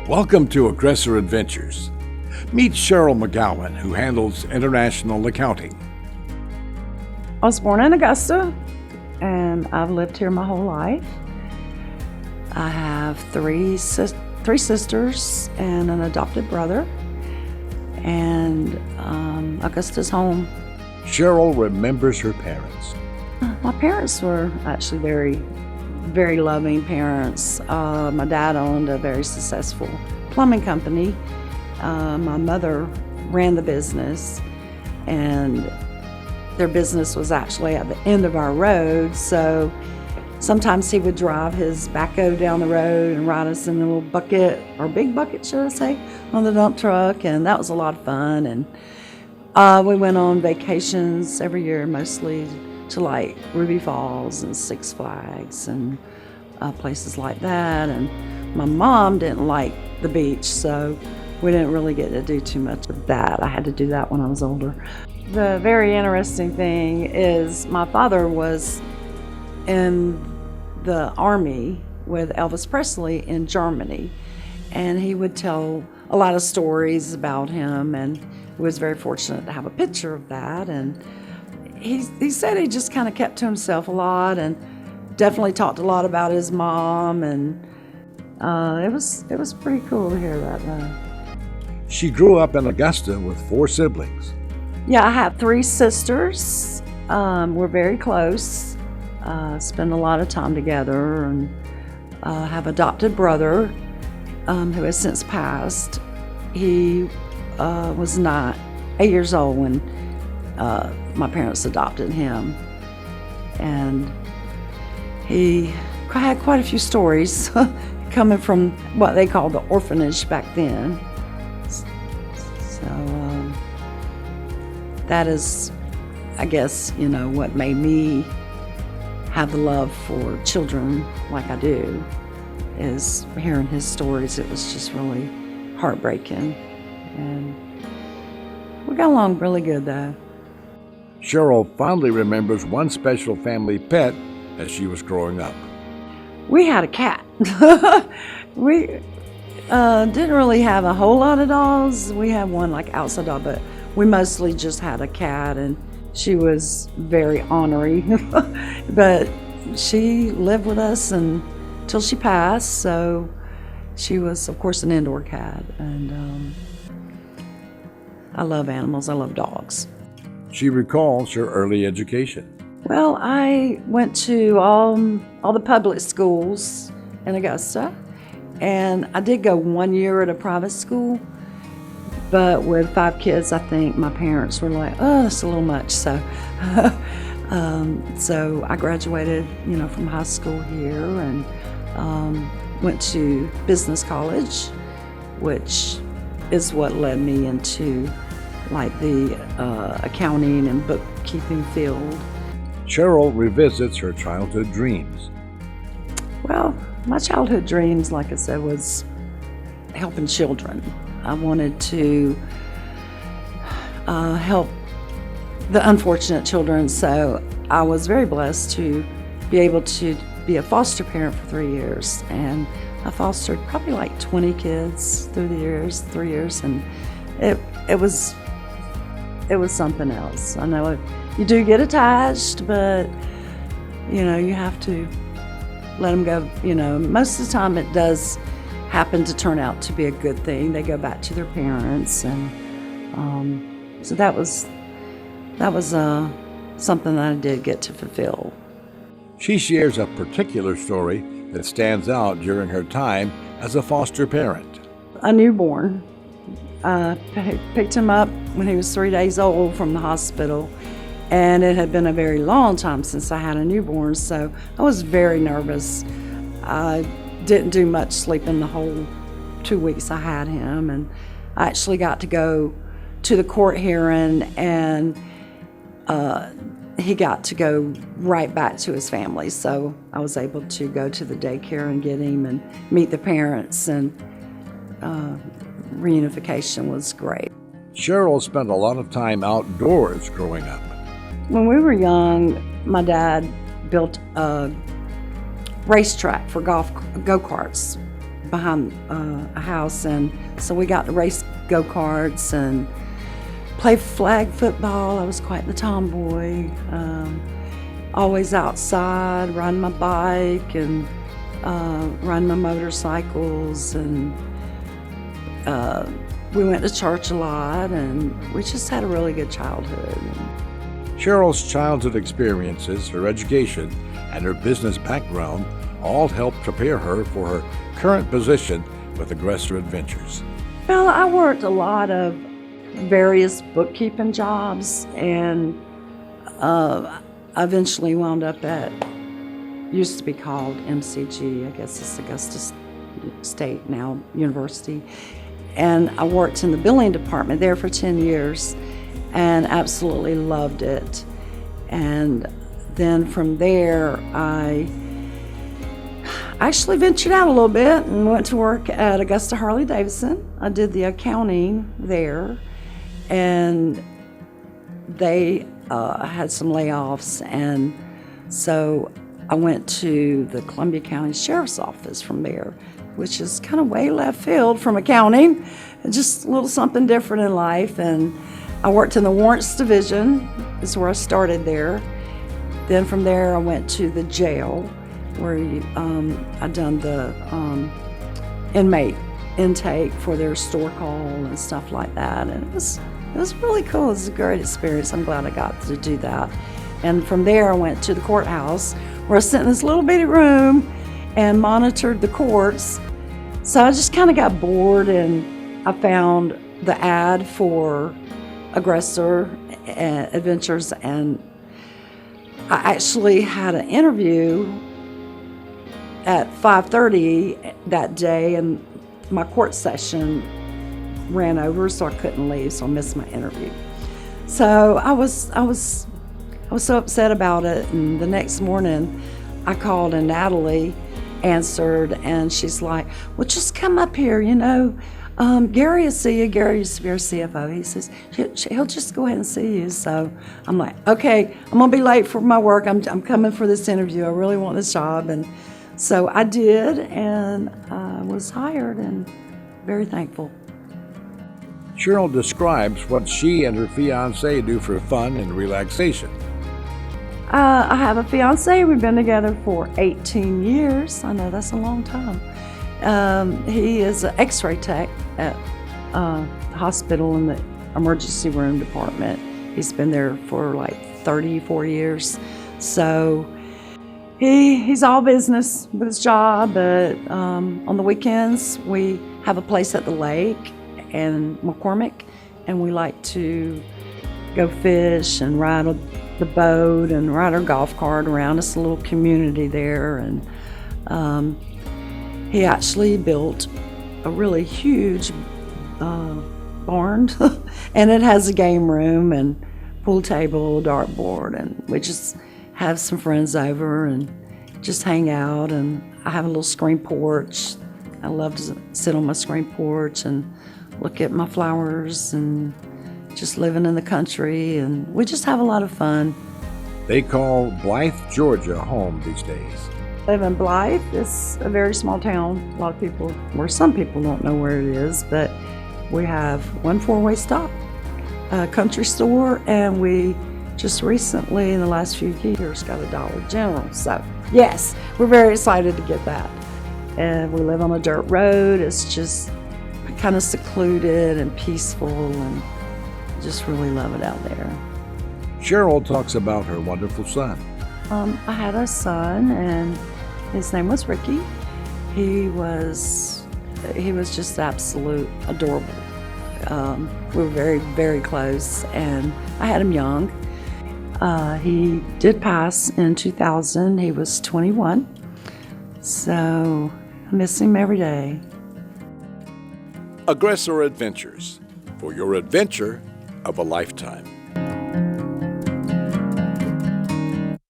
Welcome to Aggressor Adventures. Meet Cheryl McGowen, who handles international accounting. I was born in Augusta, and I've lived here my whole life. I have three sisters and an adopted brother, and Augusta's home. Cheryl remembers her parents. My parents were actually very, very loving parents. My dad owned a very successful plumbing company. My mother ran the business, and their business was actually at the end of our road, so sometimes he would drive his backhoe down the road and ride us in a little bucket, or big bucket, should I say, on the dump truck, and that was a lot of fun. And we went on vacations every year, mostly to like Ruby Falls and Six Flags and places like that. And my mom didn't like the beach, so we didn't really get to do too much of that. I had to do that when I was older. The very interesting thing is my father was in the army with Elvis Presley in Germany, and he would tell a lot of stories about him, and was very fortunate to have a picture of that. And he said he just kind of kept to himself a lot, and definitely talked a lot about his mom, and it was pretty cool to hear that. She grew up in Augusta with 4 siblings. Yeah, I have 3 sisters. We're very close. Spend a lot of time together, and have an adopted brother who has since passed. He was not 8 years old when my parents adopted him, and he had quite a few stories coming from what they called the orphanage back then. So that is, I guess, what made me have the love for children like I do, is hearing his stories. It was just really heartbreaking, and we got along really good though. Cheryl fondly remembers one special family pet as she was growing up. We had a cat. We didn't really have a whole lot of dogs. We had one like outside dog, but we mostly just had a cat, and she was very ornery. But she lived with us until she passed, so she was, of course, an indoor cat. And I love animals. I love dogs. She recalls her early education. Well, I went to all the public schools in Augusta, and I did go 1 year at a private school, but with 5 kids, I think my parents were like, oh, that's a little much. So so I graduated, from high school here, and went to business college, which is what led me into like the accounting and bookkeeping field. Cheryl revisits her childhood dreams. Well, my childhood dreams, like I said, was helping children. I wanted to help the unfortunate children, so I was very blessed to be able to be a foster parent for 3 years, and I fostered probably like 20 kids through the years, 3 years, and it was something else. I know you do get attached, but you have to let them go. Most of the time it does happen to turn out to be a good thing. They go back to their parents, and so that was something that I did get to fulfill. She shares a particular story that stands out during her time as a foster parent. A newborn. Picked him up when he was 3 days old from the hospital, and it had been a very long time since I had a newborn, so I was very nervous. I didn't do much sleeping the whole 2 weeks I had him, and I actually got to go to the court hearing, and he got to go right back to his family, so I was able to go to the daycare and get him and meet the parents, and reunification was great. Cheryl spent a lot of time outdoors growing up. When we were young, my dad built a racetrack for go-karts behind a house, and so we got to race go-karts and play flag football. I was quite the tomboy. Always outside, riding my bike and riding my motorcycles, and we went to church a lot, and we just had a really good childhood. Cheryl's childhood experiences, her education, and her business background all helped prepare her for her current position with Aggressor Adventures. Well, I worked a lot of various bookkeeping jobs, and I eventually wound up at, used to be called MCG, I guess it's Augustan State now, University. And I worked in the billing department there for 10 years and absolutely loved it. And then from there, I actually ventured out a little bit and went to work at Augusta Harley-Davidson. I did the accounting there, and they had some layoffs, and so I went to the Columbia County Sheriff's Office from there, which is kind of way left field from accounting, just a little something different in life. And I worked in the warrants division, is where I started there. Then from there I went to the jail, where I'd done the inmate intake for their store call and stuff like that. And it was really cool. It was a great experience. I'm glad I got to do that. And from there I went to the courthouse, where I sat in this little bitty room and monitored the courts. So I just kind of got bored, and I found the ad for Aggressor Adventures, and I actually had an interview at 5:30 that day, and my court session ran over, so I couldn't leave, so I missed my interview. So I was so upset about it, and the next morning I called, and Natalie answered, and she's like, well, just come up here, Gary will see you. Gary used to be our CFO. He says, he'll just go ahead and see you. So I'm like, okay, I'm going to be late for my work. I'm coming for this interview. I really want this job. And so I did, and I was hired, and very thankful. Cheryl describes what she and her fiancé do for fun and relaxation. I have a fiance. We've been together for 18 years. I know that's a long time. He is an x-ray tech at the hospital in the emergency room department. He's been there for like 34 years. So he's all business with his job, but on the weekends we have a place at the lake in McCormick, and we like to go fish and ride the boat and ride our golf cart around. It's a little community there, and he actually built a really huge barn, and it has a game room and pool table, dartboard, and we just have some friends over and just hang out. And I have a little screen porch. I love to sit on my screen porch and look at my flowers and just living in the country, and we just have a lot of fun. They call Blythe, Georgia home these days. I live in Blythe. It's a very small town. A lot of people, or some people don't know where it is, but we have one four-way stop, a country store, and we just recently, in the last few years, got a Dollar General. So yes, we're very excited to get that. And we live on a dirt road. It's just kind of secluded and peaceful, and just really love it out there. Cheryl talks about her wonderful son. I had a son, and his name was Ricky. He was just absolute adorable. We were very, very close, and I had him young. He did pass in 2000. He was 21, so I miss him every day. Aggressor Adventures, for your adventure of a lifetime.